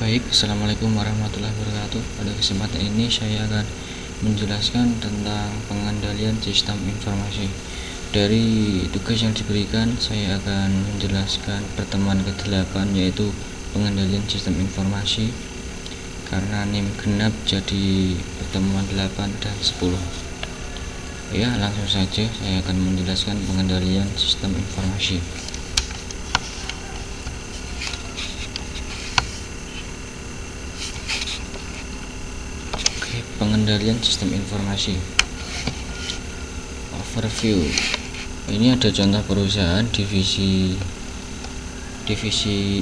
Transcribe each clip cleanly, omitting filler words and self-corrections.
Baik, Assalamualaikum warahmatullahi wabarakatuh. Pada kesempatan ini saya akan menjelaskan tentang pengendalian sistem informasi. Dari tugas yang diberikan, saya akan menjelaskan pertemuan ke-8, yaitu pengendalian sistem informasi. Karena NIM genap, jadi pertemuan 8 dan 10. Ya, langsung saja saya akan menjelaskan pengendalian sistem informasi. Pengendalian sistem informasi. Overview. Ini ada contoh perusahaan divisi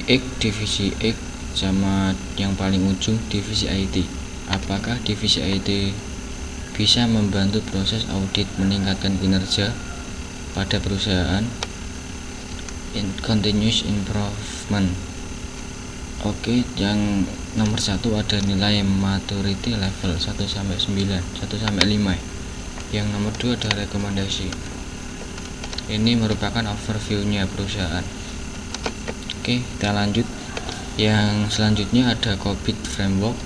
X sama yang paling ujung divisi IT. Apakah divisi IT bisa membantu proses audit meningkatkan kinerja pada perusahaan? Continuous improvement. Oke, yang nomor 1 ada nilai maturity level 1 sampai 9, 1 sampai 5. Yang nomor 2 ada rekomendasi. Ini merupakan overview-nya perusahaan. Oke, kita lanjut. Yang selanjutnya ada COVID framework.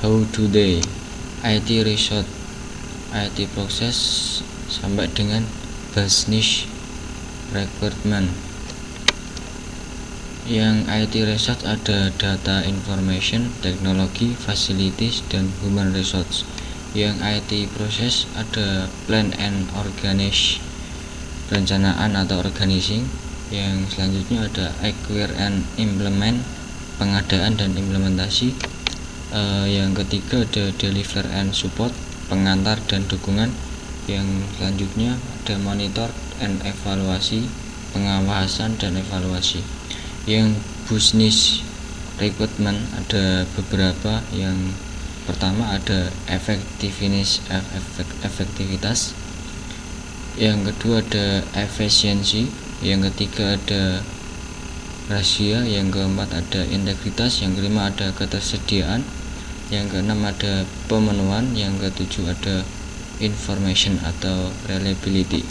How do they IT research, IT process sampai dengan business requirement. Yang IT research ada data information, teknologi, facilities, dan human resource. Yang IT process ada plan and organize, perencanaan atau organizing. Yang selanjutnya ada acquire and implement, pengadaan dan implementasi. Yang ketiga ada deliver and support, pengantar dan dukungan. Yang selanjutnya ada monitor and evaluasi, pengawasan dan evaluasi. Yang business requirement ada beberapa. Yang pertama ada efektivitas, yang kedua ada efisiensi, yang ketiga ada rahasia, yang keempat ada integritas, yang kelima ada ketersediaan, yang keenam ada pemenuhan, yang ketujuh ada information atau reliability.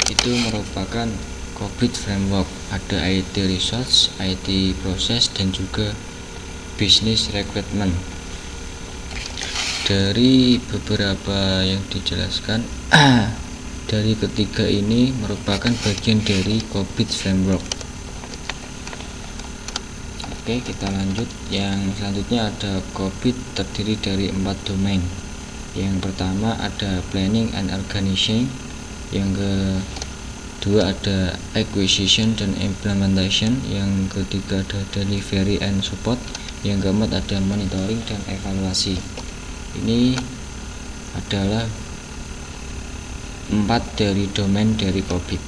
Itu merupakan COVID framework. Ada IT research, IT process, dan juga business requirement. Dari beberapa yang dijelaskan, dari ketiga ini merupakan bagian dari COVID framework. Oke, kita lanjut. Yang selanjutnya ada COVID terdiri dari 4 domain. Yang pertama ada planning and organizing, yang kedua ada acquisition dan implementation, yang ketiga ada delivery and support, yang keempat ada monitoring dan evaluasi. Ini adalah 4 dari domain dari COVID.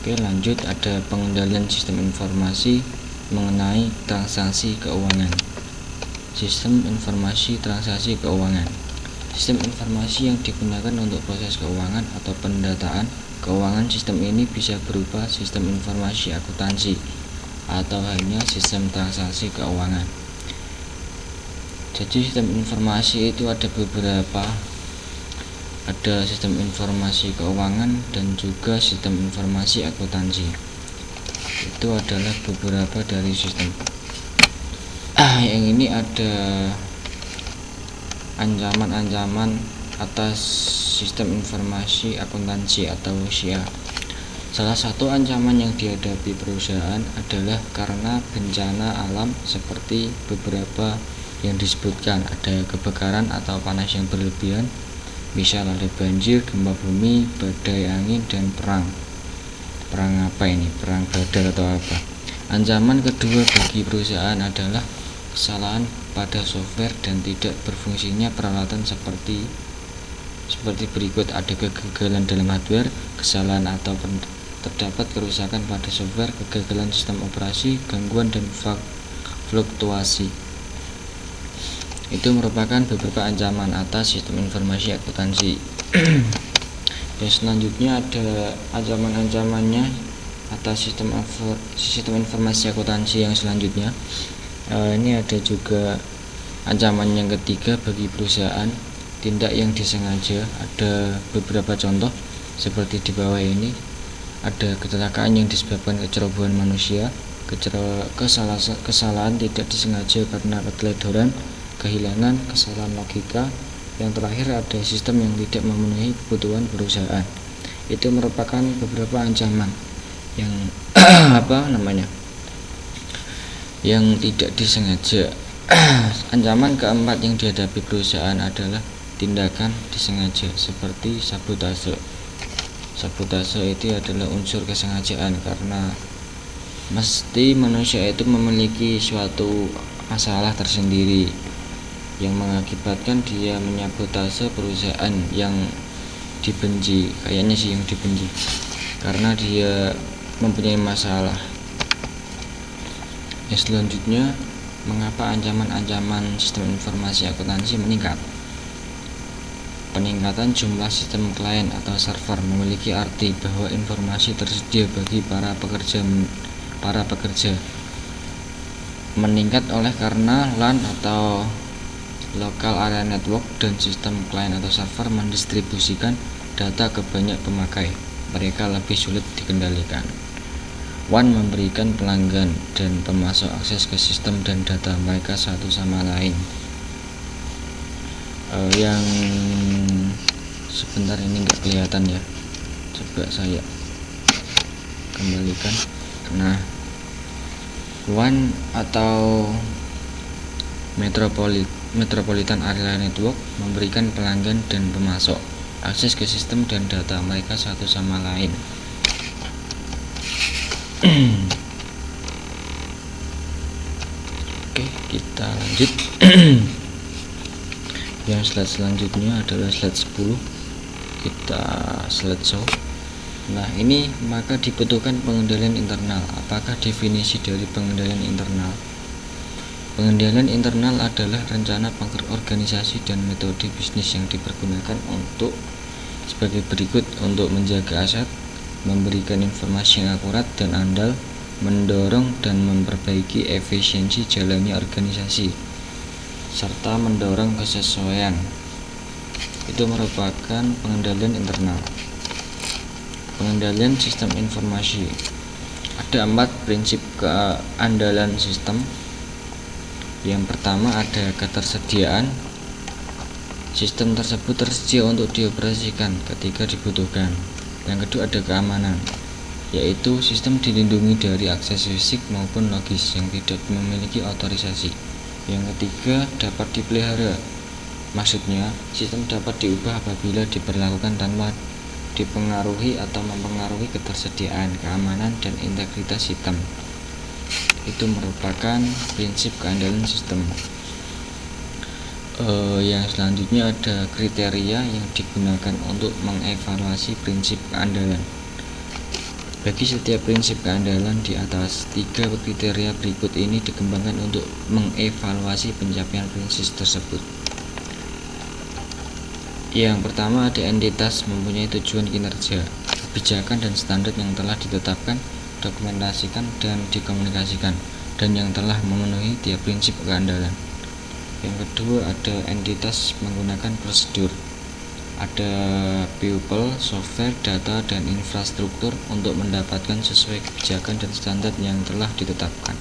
Oke, lanjut. Ada pengendalian sistem informasi mengenai transaksi keuangan. Sistem informasi transaksi keuangan. Sistem informasi yang digunakan untuk proses keuangan atau pendataan keuangan. Sistem ini bisa berupa sistem informasi akuntansi atau hanya sistem transaksi keuangan. Jadi sistem informasi itu ada beberapa. Ada sistem informasi keuangan dan juga sistem informasi akuntansi. Itu adalah beberapa dari sistem. Yang ini ada ancaman-ancaman atas sistem informasi akuntansi atau SIA. Salah satu ancaman yang dihadapi perusahaan adalah karena bencana alam seperti beberapa yang disebutkan. Ada kebakaran atau panas yang berlebihan, misal ada banjir, gempa bumi, badai angin, dan perang apa ini? Perang badar atau apa? Ancaman kedua bagi perusahaan adalah kesalahan pada software dan tidak berfungsinya peralatan seperti berikut. Ada kegagalan dalam hardware, kesalahan atau terdapat kerusakan pada software, kegagalan sistem operasi, gangguan dan fluktuasi. Itu merupakan beberapa ancaman atas sistem informasi akuntansi. Yang selanjutnya ada ancaman-ancamannya atas sistem informasi akuntansi yang selanjutnya. Ini ada juga ancaman yang ketiga bagi perusahaan, tindak yang disengaja. Ada beberapa contoh seperti di bawah ini. Ada kecelakaan yang disebabkan kecerobohan manusia, kesalahan tidak disengaja karena keteledoran, kehilangan, kesalahan logika. Yang terakhir ada sistem yang tidak memenuhi kebutuhan perusahaan. Itu merupakan beberapa ancaman yang yang tidak disengaja. Ancaman keempat yang dihadapi perusahaan adalah tindakan disengaja seperti sabotase. Sabotase itu adalah unsur kesengajaan karena mesti manusia itu memiliki suatu masalah tersendiri yang mengakibatkan dia menyabotase perusahaan yang dibenci, kayaknya sih yang dibenci, karena dia mempunyai masalah. Yang selanjutnya, mengapa ancaman-ancaman sistem informasi akuntansi meningkat? Peningkatan jumlah sistem klien atau server memiliki arti bahwa informasi tersedia bagi para pekerja meningkat oleh karena LAN atau Local Area Network dan sistem klien atau server mendistribusikan data ke banyak pemakai. Mereka lebih sulit dikendalikan. WAN memberikan pelanggan dan pemasok akses ke sistem dan data mereka satu sama lain. Yang sebentar ini nggak kelihatan ya, coba saya kembalikan. Nah, WAN atau Metropolitan Area Network memberikan pelanggan dan pemasok akses ke sistem dan data mereka satu sama lain. Oke, kita lanjut. Yang slide selanjutnya adalah slide 10. Kita slide show. Nah, ini maka dibutuhkan pengendalian internal. Apakah definisi dari pengendalian internal? Pengendalian internal adalah rencana organisasi dan metode bisnis yang dipergunakan untuk sebagai berikut: untuk menjaga aset, memberikan informasi yang akurat dan andal, mendorong dan memperbaiki efisiensi jalannya organisasi, serta mendorong kesesuaian. Itu merupakan pengendalian internal. Pengendalian sistem informasi. Ada 4 prinsip keandalan sistem. Yang pertama ada ketersediaan. Sistem tersebut tersedia untuk dioperasikan ketika dibutuhkan. Yang kedua ada keamanan, yaitu sistem dilindungi dari akses fisik maupun logis yang tidak memiliki otorisasi. Yang ketiga dapat dipelihara, maksudnya sistem dapat diubah apabila diperlakukan tanpa dipengaruhi atau mempengaruhi ketersediaan, keamanan, dan integritas sistem. Itu merupakan prinsip keandalan sistem. Yang selanjutnya ada kriteria yang digunakan untuk mengevaluasi prinsip keandalan. Bagi setiap prinsip keandalan di atas, 3 kriteria berikut ini dikembangkan untuk mengevaluasi pencapaian prinsip tersebut. Yang pertama ada entitas mempunyai tujuan kinerja, kebijakan dan standar yang telah ditetapkan, dokumentasikan dan dikomunikasikan, dan yang telah memenuhi tiap prinsip keandalan. Yang kedua ada entitas menggunakan prosedur, ada people, software, data, dan infrastruktur untuk mendapatkan sesuai kebijakan dan standar yang telah ditetapkan.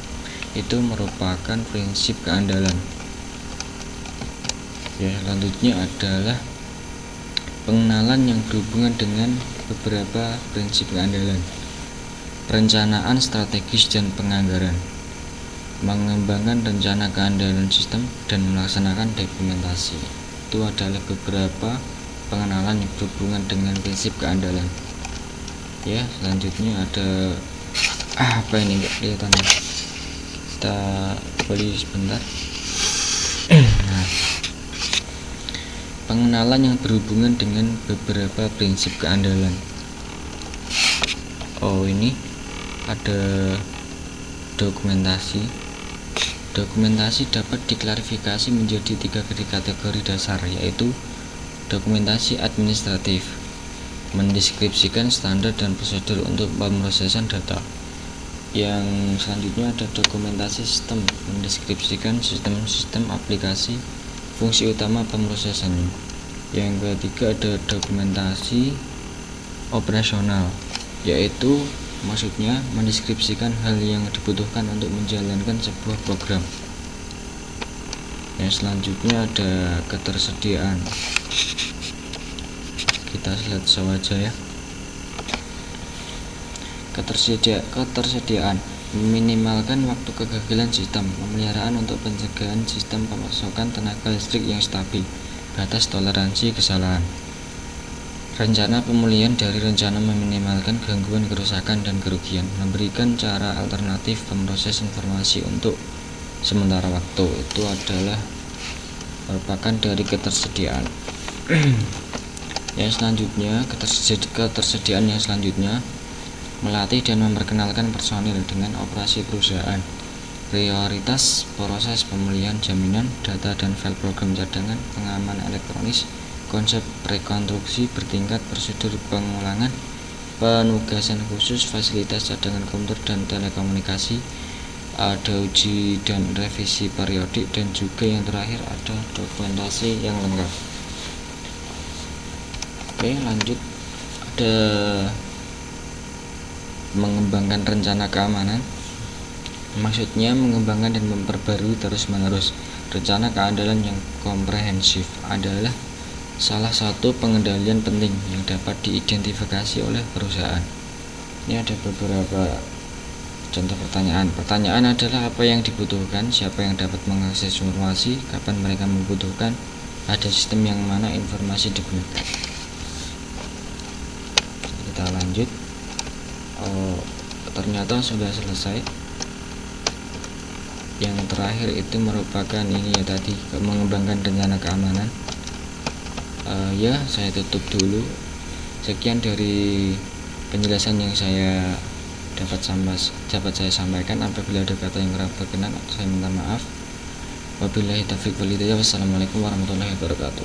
Itu merupakan prinsip keandalan. Ya, selanjutnya adalah pengenalan yang berhubungan dengan beberapa prinsip keandalan. Perencanaan strategis dan penganggaran, mengembangkan rencana keandalan sistem, dan melaksanakan dokumentasi. Itu adalah beberapa pengenalan yang berhubungan dengan prinsip keandalan. Ya, selanjutnya ada apa ini enggak kelihatan ya. Kita beli sebentar. Nah, pengenalan yang berhubungan dengan beberapa prinsip keandalan. Ini ada dokumentasi. Dokumentasi dapat diklarifikasi menjadi 3 kategori dasar, yaitu dokumentasi administratif, mendeskripsikan standar dan prosedur untuk pemrosesan data. Yang selanjutnya ada dokumentasi sistem, mendeskripsikan sistem-sistem aplikasi, fungsi utama pemrosesannya. Yang ketiga ada dokumentasi operasional, yaitu maksudnya mendeskripsikan hal yang dibutuhkan untuk menjalankan sebuah program. Yang selanjutnya ada ketersediaan. Kita lihat saja ya. Ketersediaan meminimalkan waktu kegagalan sistem, pemeliharaan untuk pencegahan sistem pemasokan tenaga listrik yang stabil, batas toleransi kesalahan. Rencana pemulihan dari rencana meminimalkan gangguan, kerusakan, dan kerugian, memberikan cara alternatif pemroses informasi untuk sementara waktu. Itu adalah merupakan dari ketersediaan. Yang selanjutnya, ketersediaan yang selanjutnya, melatih dan memperkenalkan personil dengan operasi perusahaan, prioritas proses pemulihan, jaminan data dan file program cadangan, pengaman elektronis, konsep rekonstruksi bertingkat, prosedur pengulangan, penugasan khusus, fasilitas cadangan komputer dan telekomunikasi, ada uji dan revisi periodik, dan juga yang terakhir ada dokumentasi yang lengkap. Oke, lanjut. Ada mengembangkan rencana keamanan, maksudnya mengembangkan dan memperbarui terus-menerus. Rencana keandalan yang komprehensif adalah salah satu pengendalian penting yang dapat diidentifikasi oleh perusahaan. Ini ada beberapa contoh pertanyaan. Pertanyaan adalah apa yang dibutuhkan, siapa yang dapat mengakses informasi, kapan mereka membutuhkan, ada sistem yang mana informasi digunakan. Kita lanjut. Ternyata sudah selesai. Yang terakhir itu merupakan ini ya tadi, mengembangkan rencana keamanan. Ya, saya tutup dulu. Sekian dari penjelasan yang saya dapat saya sampaikan. Apabila ada kata yang kurang berkenan, saya minta maaf. Wabillahi taufiq wal hidayah. Wassalamualaikum warahmatullahi wabarakatuh.